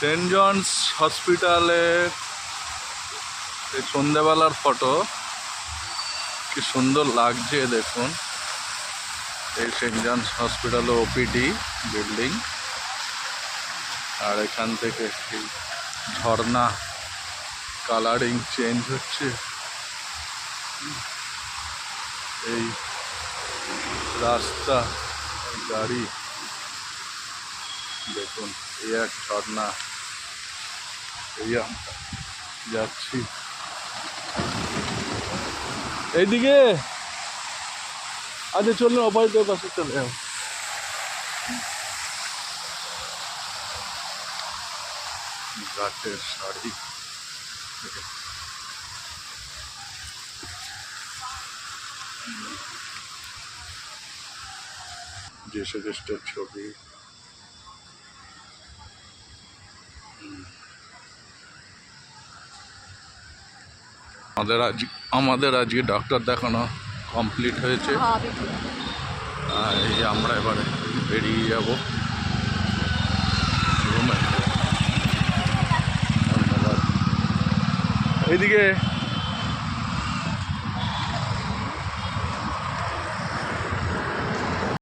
Saint Johns হসপিটালের এই সন্ধ্যাবেলার ফটো, কি সুন্দর লাগছে দেখুন। এই saint John's hospital OPD building, আর এখান থেকে এই ঝর্ণা কালারিং চেঞ্জ হচ্ছে। এই রাস্তা, গাড়ি দেখুন, এই এক ঝর্ণা, এই আমরা যাচ্ছি এইদিকে। আচ্ছা চলুন অপরাজিতার পাশে চলে যাও। গাছের শাড়ি, যীশু খ্রিস্টের ছবি। আমাদের আজকে ডাক্তার দেখানো কমপ্লিট হয়েছে। আর এই যে আমরা এবারে বেরিয়ে যাব রুমে। ধন্যবাদ। এইদিকে